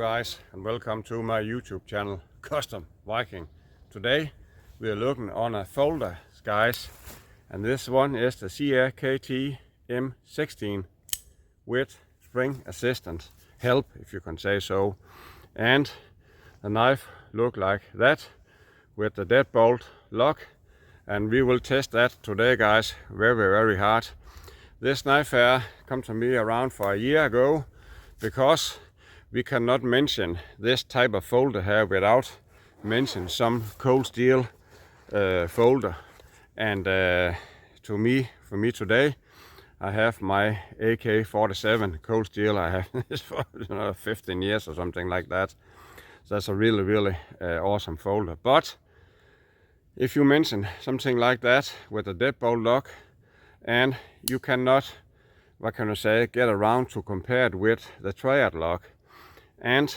guys, and welcome to my YouTube channel Custom Viking. Today we are looking on a folder, guys, and this one is the CRKT M16 with spring assistance help, if you can say so. And the knife look like that with the deadbolt lock, and we will test that today, guys, very hard. This knife here come to me around for a year ago, because we cannot mention this type of folder here without mention some cold steel folder. And for me today, I have my AK-47 cold steel. I have this for 15 years or something like that. So that's a really awesome folder. But if you mention something like that with a deadbolt lock, and you cannot, what can I say, get around to compare it with the triad lock. And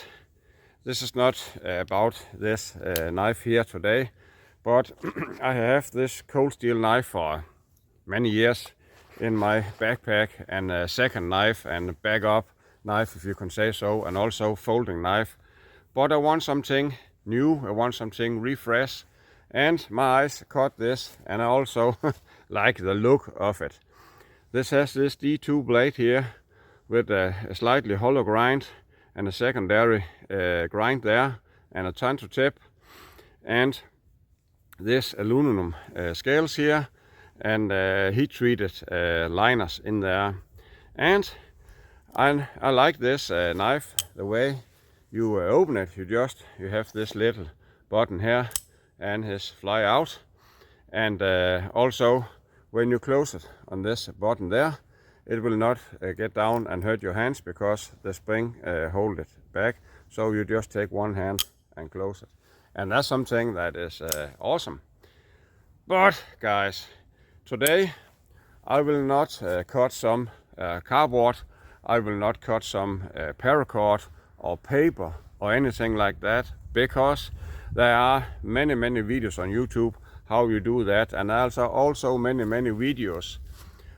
this is not about this knife here today, but I have this cold steel knife for many years in my backpack, and a second knife and backup knife, if you can say so, and also folding knife. But I want something new, I want something refresh, and my eyes caught this, and I also like the look of it. This has this D2 blade here with a slightly hollow grind and a secondary grind there, and a tanto tip, and this aluminum scales here, and heat treated liners in there. And I like this knife, the way you open it. You have this little button here and his fly out, and also when you close it on this button there, it will not get down and hurt your hands, because the spring hold it back. So you just take one hand and close it, and that's something that is awesome. But guys, today I will not cut some cardboard, I will not cut some paracord or paper or anything like that, because there are many videos on YouTube how you do that, and also many videos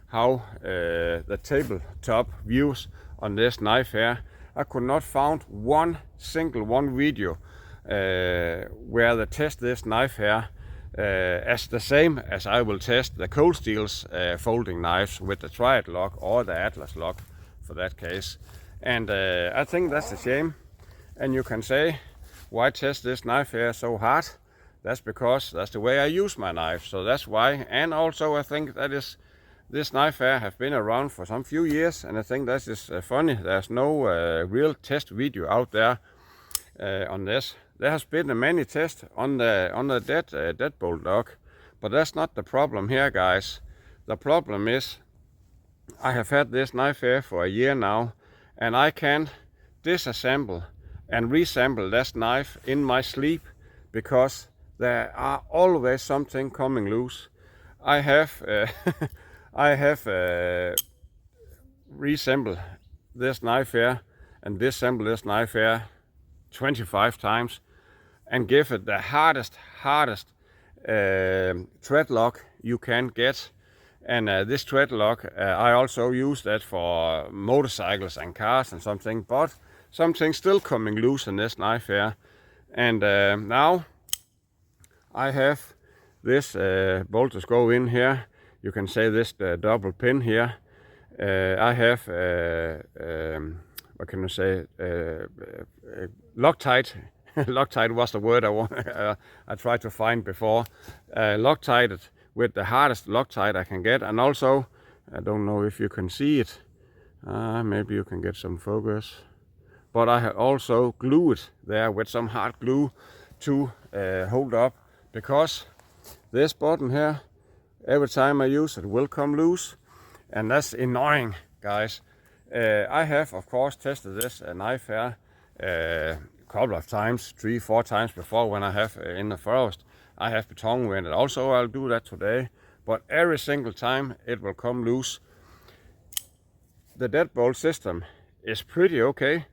how the tabletop views on this knife here. I could not find one video where they test this knife here as the same as I will test the cold steels folding knives with the triad lock or the Atlas lock for that case. And I think that's a shame. And you can say, why test this knife here so hard? That's because that's the way I use my knife, so that's why. And also I think that is, this knife here have been around for some few years, and I think that is funny. There's no real test video out there on this. There has been many tests on the deadbolt lock, but that's not the problem here, guys. The problem is I have had this knife here for a year now, and I can disassemble and reassemble this knife in my sleep, because there are always something coming loose. I have reassembled this knife here and disassembled this knife here 25 times, and give it the hardest thread lock you can get. And this thread lock, I also use that for motorcycles and cars and something, but something still coming loose in this knife here. And now I have this bolt to go in here. You can say this double pin here. I have what can I say? Loctite. Loctite was the word I tried to find before. Loctite with the hardest Loctite I can get, and also I don't know if you can see it. Maybe you can get some focus. But I have also glued it there with some hard glue to hold up, because this button here, every time I use it, will come loose, and that's annoying, guys. I have, of course, tested this knife here a couple of times, 3-4 times before, when I have in the forest. I have beton with it. Also, I'll do that today, but every single time it will come loose. The deadbolt system is pretty okay.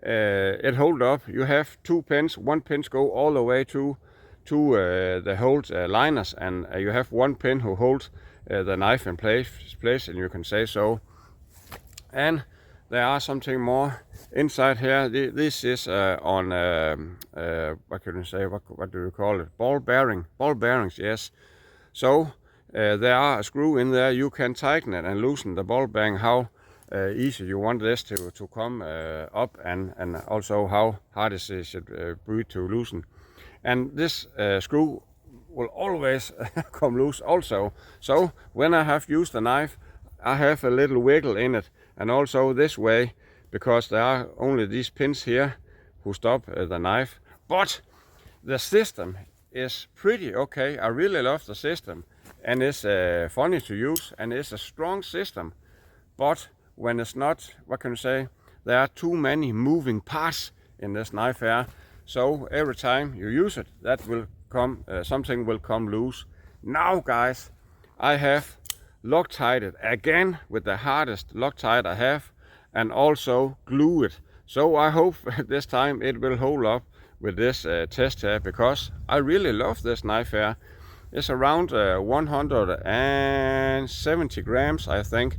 It hold up. You have 2 pins. 1 pin go all the way to the hold liners, and you have 1 pin who holds the knife in place, and you can say so. And there are something more inside here. This is on what can you say? What do you call it? Ball bearings. Yes. So there are a screw in there. You can tighten it and loosen the ball bearing how easy you want this to come up, and also how hard it should be to loosen. And this screw will always come loose also. So when I have used the knife, I have a little wiggle in it, and also this way, because there are only these pins here who stop the knife. But the system is pretty okay. I really love the system, and it's funny to use, and it's a strong system. But when it's not, what can you say, there are too many moving parts in this knife here. So every time you use it, that will come, something will come loose. Now guys, I have Loctite it again with the hardest Loctite I have, and also glue it. So I hope this time it will hold up with this test here, because I really love this knife here. It's around 170 grams, I think,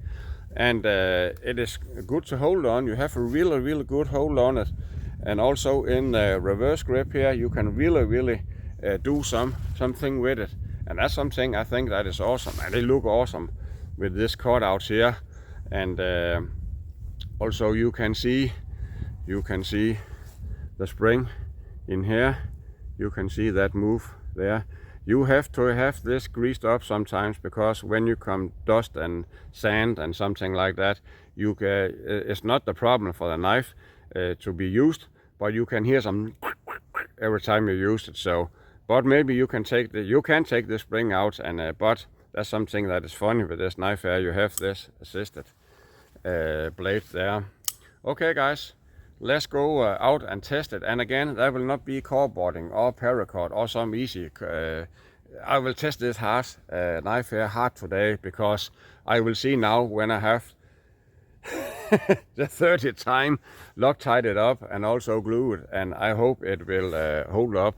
and it is good to hold on. You have a really good hold on it, and also in the reverse grip here you can really do something with it, and that's something I think that is awesome, and they look awesome with this cutout here. And also you can see the spring in here. You can see that move there. You have to have this greased up sometimes, because when you come dust and sand and something like that, it's not the problem for the knife to be used, but you can hear some every time you use it. So, but maybe you can take the spring out, and but that's something that is funny with this knife here. You have this assisted blade there. Okay guys, let's go out and test it. And again, that will not be cordboarding or paracord or some easy. I will test this hard knife here hard today, because I will see now when I have the 30th time Loctite it up and also glue it, and I hope it will hold up.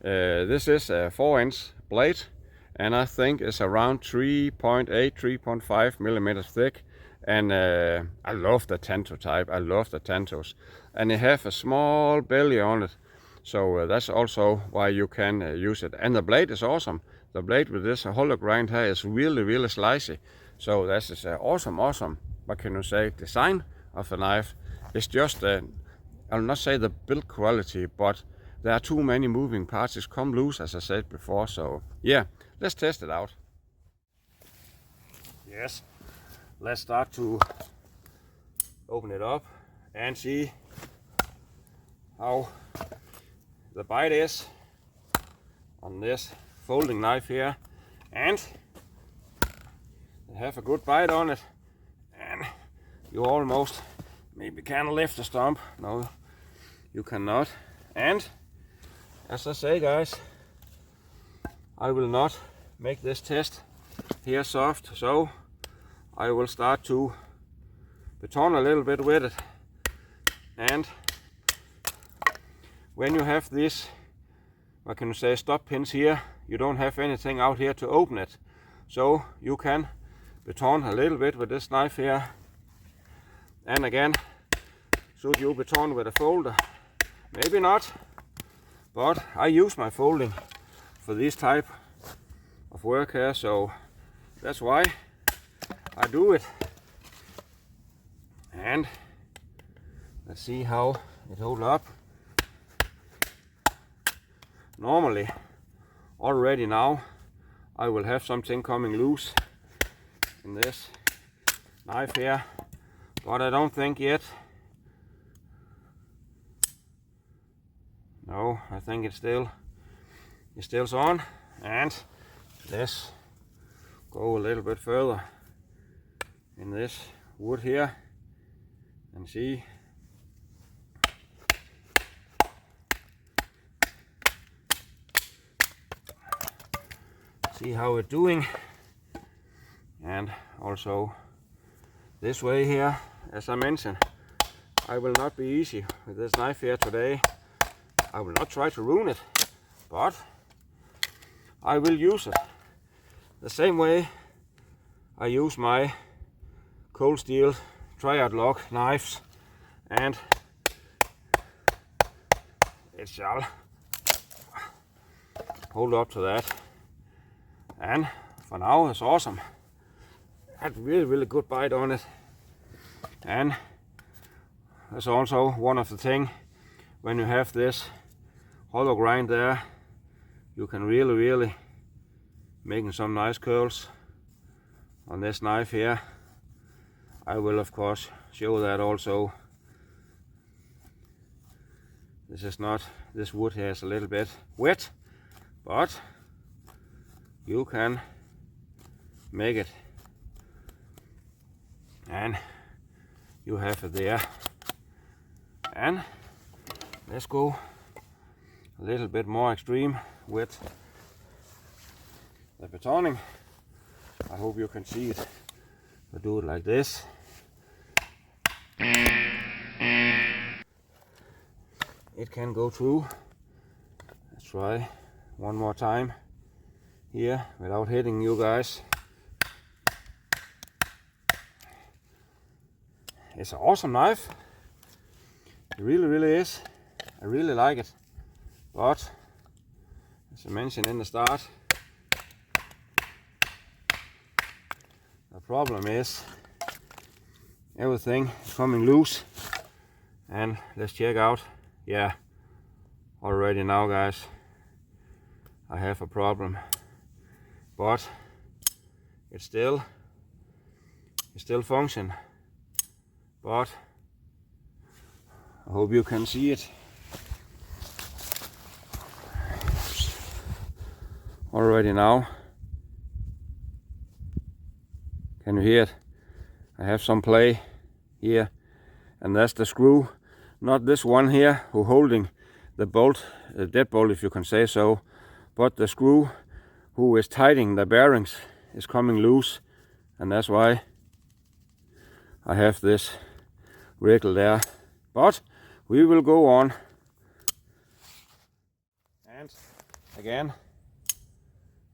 This is a 4-inch blade, and I think it's around 3.8, 3.5 millimeters thick. And I love the Tanto type. I love the Tantos, and they have a small belly on it, so that's also why you can use it. And the blade is awesome. The blade with this hollow grind here is really slicey. So this is awesome. What can you say? Design of the knife. It's just I'll not say the build quality, but there are too many moving parts. It's come loose, as I said before. So yeah, let's test it out. Yes. Let's start to open it up and see how the bite is on this folding knife here. And have a good bite on it, and you almost maybe can lift the stump. No, you cannot. And as I say guys, I will not make this test here soft, so I will start to baton a little bit with it. And when you have these, what can you say, stop pins here, you don't have anything out here to open it, so you can baton a little bit with this knife here. And again, should you baton with a folder? Maybe not, but I use my folding for this type of work here, so that's why I do it. And let's see how it holds up. Normally, already now, I will have something coming loose in this knife here, but I don't think yet. No, I think it's still on. And let's go a little bit further in this wood here and see. See how it's doing. And also this way here, as I mentioned, I will not be easy with this knife here today. I will not try to ruin it, but I will use it the same way I use my cold steel triad lock knives, and it shall hold up to that. And for now it's awesome. Had really good bite on it. And that's also one of the things, when you have this hollow grind there, you can really making some nice curls on this knife here. I will of course show that also. This wood here is a little bit wet, but you can make it, and you have it there. And let's go a little bit more extreme with the betoning. I hope you can see it. I do it like this. It can go through. Let's try one more time here without hitting you guys. It's an awesome knife. It really is. I really like it. But as I mentioned in the start, the problem is everything is coming loose. And let's check out. Yeah, already now guys, I have a problem. But it still function. But I hope you can see it. Already now. Can you hear it? I have some play here, and that's the screw, not this one here who holding the bolt, the deadbolt if you can say so, but the screw who is tightening the bearings is coming loose, and that's why I have this wriggle there. But we will go on, and again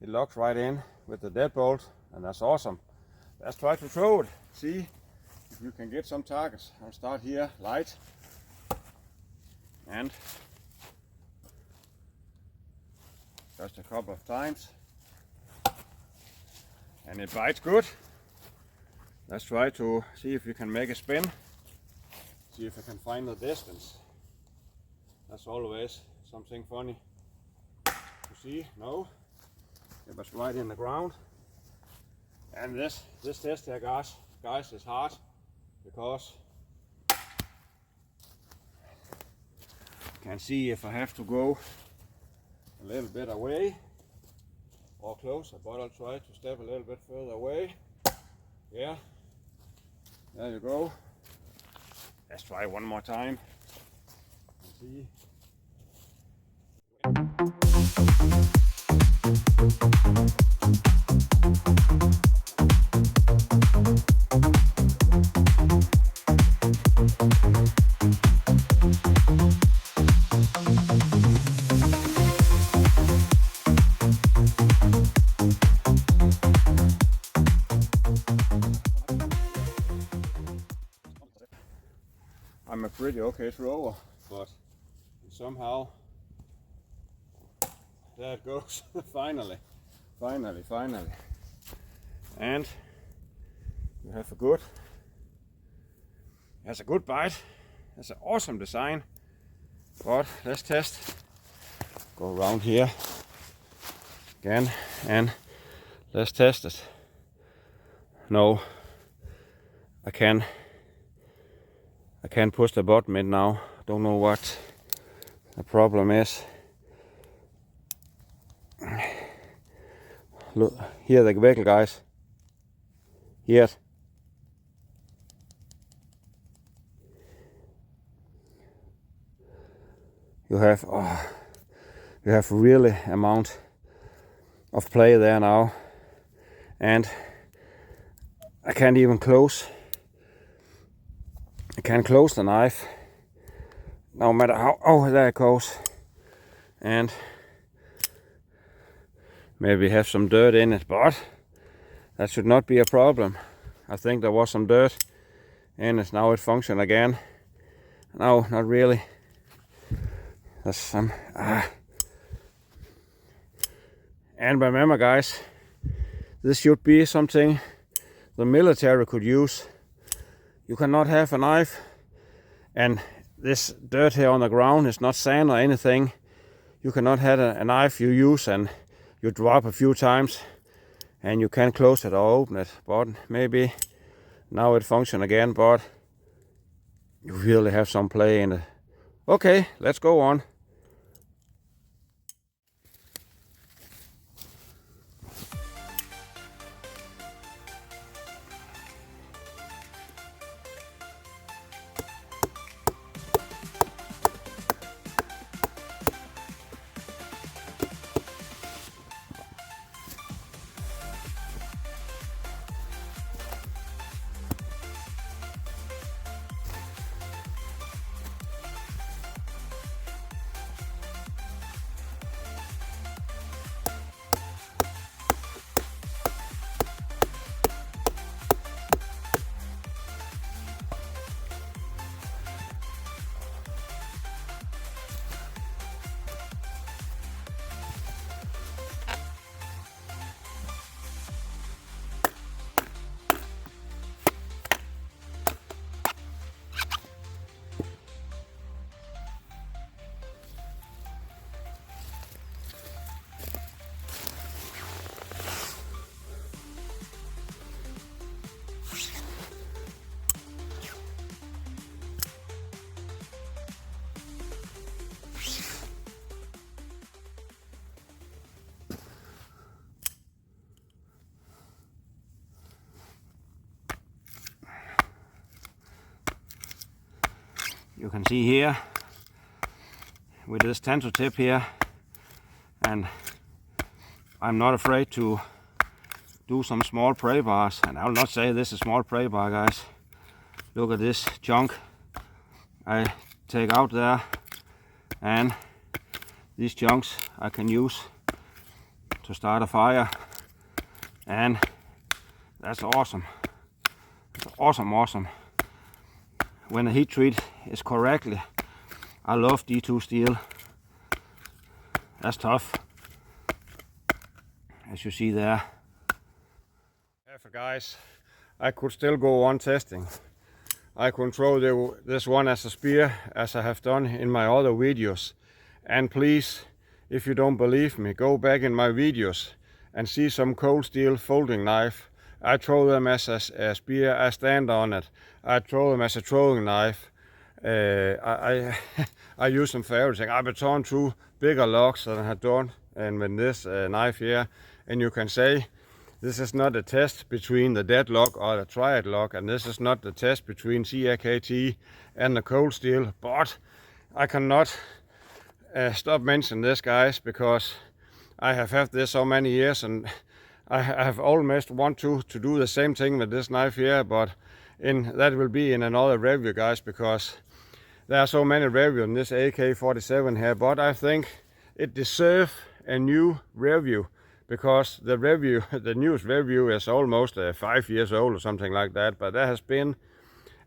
it locks right in with the deadbolt, and that's awesome. Let's try to throw it, see if you can get some targets. I'll start here light, and just a couple of times, and it bites good. Let's try to see if we can make a spin, see if I can find the distance. That's always something funny to see. No, it was right in the ground. And this test here guys is hard, because you can see if I have to go a little bit away or closer, but I'll try to step a little bit further away. Yeah, there you go. Let's try one more time and see. I'm a pretty okay thrower, but somehow there it goes. finally. And you have has a good bite. That's an awesome design. But let's test. Go around here again and let's test it. No, I can't push the button in now. Don't know what the problem is. Look here, the vehicle guys. Here. You have really amount of play there now, and I can't even close. I can't close the knife, no matter how. Oh, there it goes. And maybe have some dirt in it, but that should not be a problem. I think there was some dirt and it's now it function again. No, not really. There's some And remember guys, this should be something the military could use. You cannot have a knife, and this dirt here on the ground is not sand or anything. You cannot have a knife you use and you drop a few times and you can close it or open it. But maybe now it functions again, but you really have some play in it. Okay, let's go on. You can see here with this tensor tip here, and I'm not afraid to do some small pray bars, and I'll not say this is small pray bar guys. Look at this chunk I take out there, and these chunks I can use to start a fire, and that's awesome. It's awesome. When the heat treat is correctly, I love D2 steel. That's tough, as you see there. Guys, I could still go on testing. I control this one as a spear, as I have done in my other videos. And please, if you don't believe me, go back in my videos and see some cold steel folding knife. I throw them as a spear, I stand on it. I throw them as a throwing knife. I use them for everything. I've torn through bigger logs than I have done, and with this knife here. And you can say, this is not a test between the deadlock or the triad lock, and this is not the test between CRKT and the cold steel. But I cannot stop mentioning this, guys, because I have had this so many years, and I have almost want to do the same thing with this knife here, but that will be in another review, guys, because there are so many reviews on this AK-47 here. But I think it deserves a new review, because the newest review is almost 5 years old or something like that. But that has been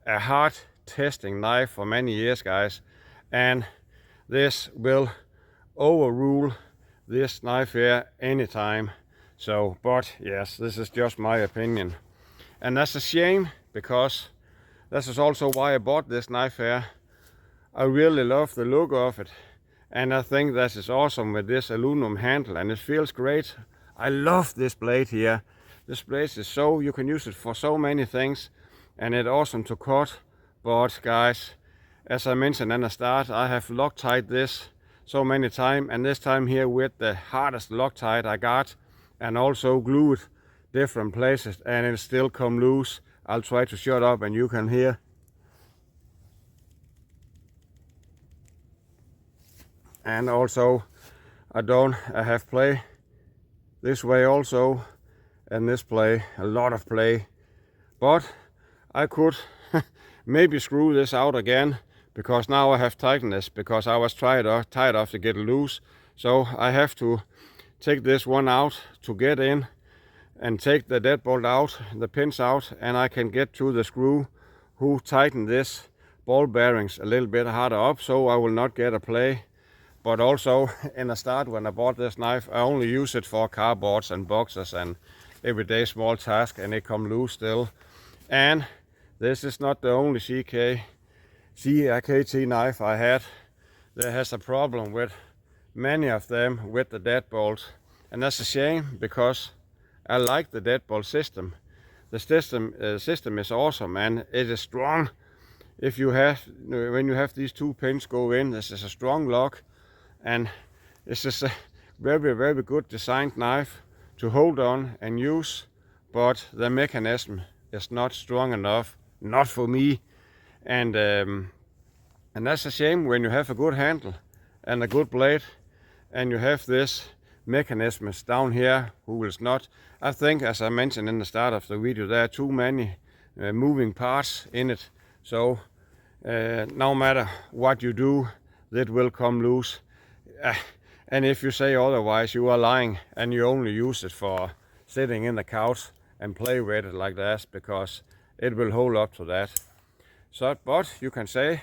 a hard testing knife for many years, guys, and this will overrule this knife here anytime. So, but yes, this is just my opinion, and that's a shame, because this is also why I bought this knife here. I really love the look of it, and I think that is awesome with this aluminum handle, and it feels great. I love this blade here. This blade is so, you can use it for so many things, and it's awesome to cut. But guys, as I mentioned in the start, I have Loctite this so many times, and this time here with the hardest Loctite I got, and also glued different places, and it still come loose. I'll try to shut up and you can hear. And also I have play this way also, and this play, a lot of play. But I could maybe screw this out again, because now I have tightened this, because I was tied off to get loose. So I have to take this one out to get in, and take the deadbolt out, the pins out, and I can get to the screw who tighten this ball bearings a little bit harder up, so I will not get a play. But also in the start, when I bought this knife, I only use it for cardboards and boxes and everyday small task, and it come loose still. And this is not the only CRKT knife I had. There has a problem with many of them with the deadbolt, and that's a shame because I like the deadbolt system. The system is awesome and it is strong. If you have, when you have these two pins go in, this is a strong lock, and this is a very good designed knife to hold on and use, but the mechanism is not strong enough, not for me, and that's a shame when you have a good handle and a good blade, and you have this mechanism down here who is not. I think, as I mentioned in the start of the video, there are too many moving parts in it, so no matter what you do, it will come loose. And if you say otherwise, you are lying, and you only use it for sitting in the couch and play with it like that, because it will hold up to that. So, but you can say,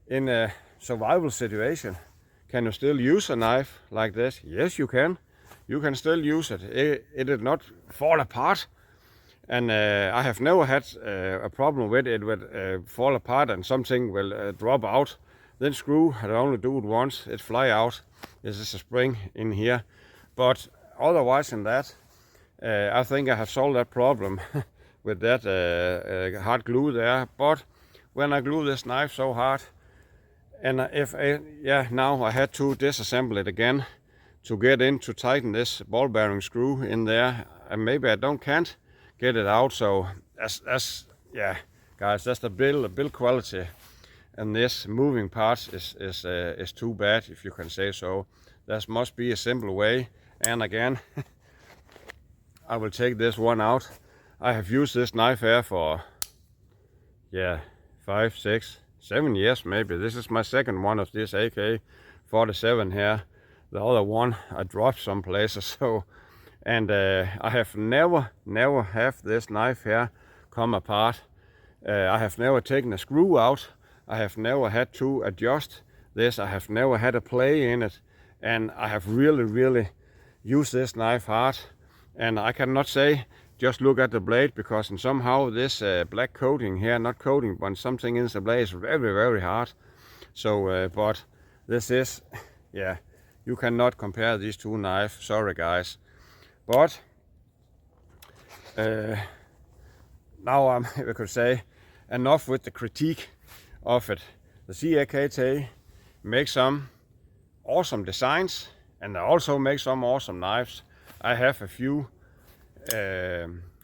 in a survival situation, can you still use a knife like this? Yes, you can. You can still use it. It did not fall apart. And I have never had a problem with it would fall apart and something will drop out. Then screw, I only do it once, it fly out. This is a spring in here. But otherwise than that, I think I have solved that problem with that hard glue there. But when I glue this knife so hard, and now I had to disassemble it again to get in to tighten this ball bearing screw in there, and maybe I can't get it out. So that's guys, that's the build quality, and this moving parts is too bad, if you can say so. There must be a simple way. And again, I will take this one out. I have used this knife here for 5, 6, 7 years maybe. This is my second one of this AK-47 here. The other one I dropped some places. So, and I have never have this knife here come apart. I have never taken a screw out. I have never had to adjust this. I have never had a play in it, and I have really used this knife hard. And I cannot say just look at the blade, because somehow this black coating here, not coating, but something in the blade is very hard. So, but this is, you cannot compare these two knives. Sorry guys, but now I could say enough with the critique of it. The CRKT makes some awesome designs, and they also make some awesome knives. I have a few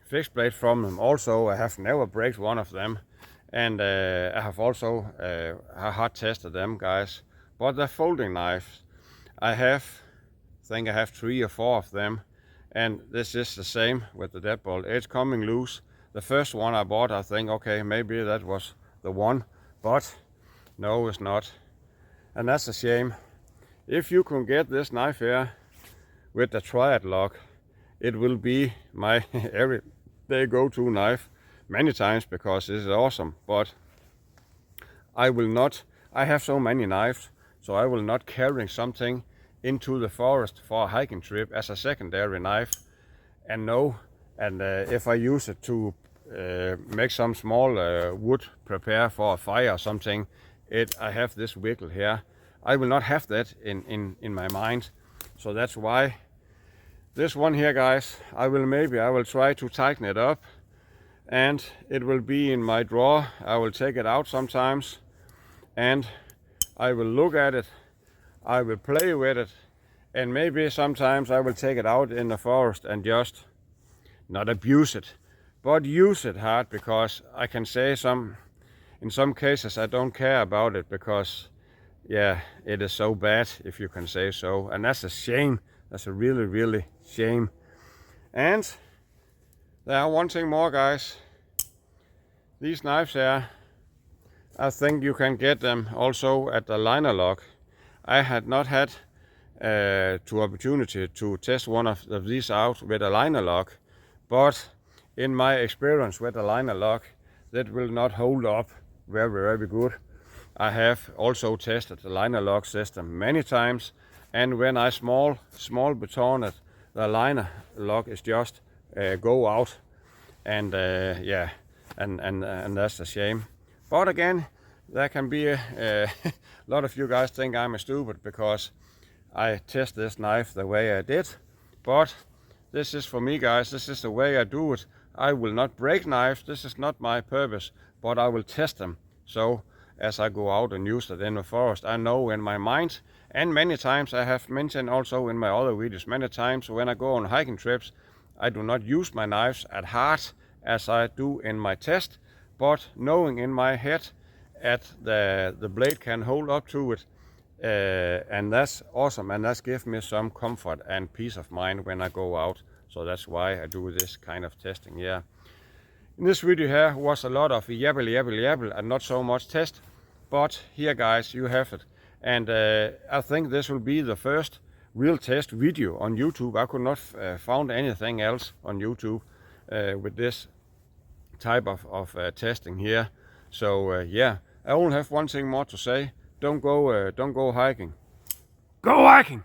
fixed blade from them also. I have never break one of them, and I have also hard tested them, guys. But the folding knives, I think I have 3 or 4 of them, and this is the same with the deadbolt. It's coming loose. The first one I bought, I think, okay, maybe that was the one, but no, it's not, and that's a shame. If you can get this knife here with the triad lock, it will be my everyday go-to knife many times, because this is awesome. But I will not, I have so many knives, so I will not carry something into the forest for a hiking trip as a secondary knife. And if I use it to make some small wood prepare for a fire or something, I have this wiggle here. I will not have that in my mind. So that's why this one here, guys, I will try to tighten it up, and it will be in my drawer. I will take it out sometimes, and I will look at it, I will play with it, and maybe sometimes I will take it out in the forest and just not abuse it, but use it hard, because I can say in some cases I don't care about it, because it is so bad, if you can say so, and that's a shame. That's a really shame. And there are one thing more, guys. These knives here, I think you can get them also at the liner lock. I had not had opportunity to test one of these out with a liner lock, but in my experience with a liner lock, that will not hold up very good. I have also tested the liner lock system many times, and when I small baton it, the liner lock is just go out, and yeah, and that's a shame. But again, there can be a lot of you guys think I'm stupid because I test this knife the way I did, but this is for me, guys. This is the way I do it. I will not break knives. This is not my purpose, but I will test them. So as I go out and use it in the forest, I know in my mind, and many times I have mentioned also in my other videos, many times when I go on hiking trips, I do not use my knives at heart as I do in my test, but knowing in my head that the blade can hold up to it, and that's awesome, and that's gives me some comfort and peace of mind when I go out. So that's why I do this kind of testing. Yeah, in this video here was a lot of yabble and not so much test, but here guys, you have it. And I think this will be the first real test video on YouTube. I could not found anything else on YouTube with this type of testing here. So yeah, I only have one thing more to say. Don't go hiking. Go hiking!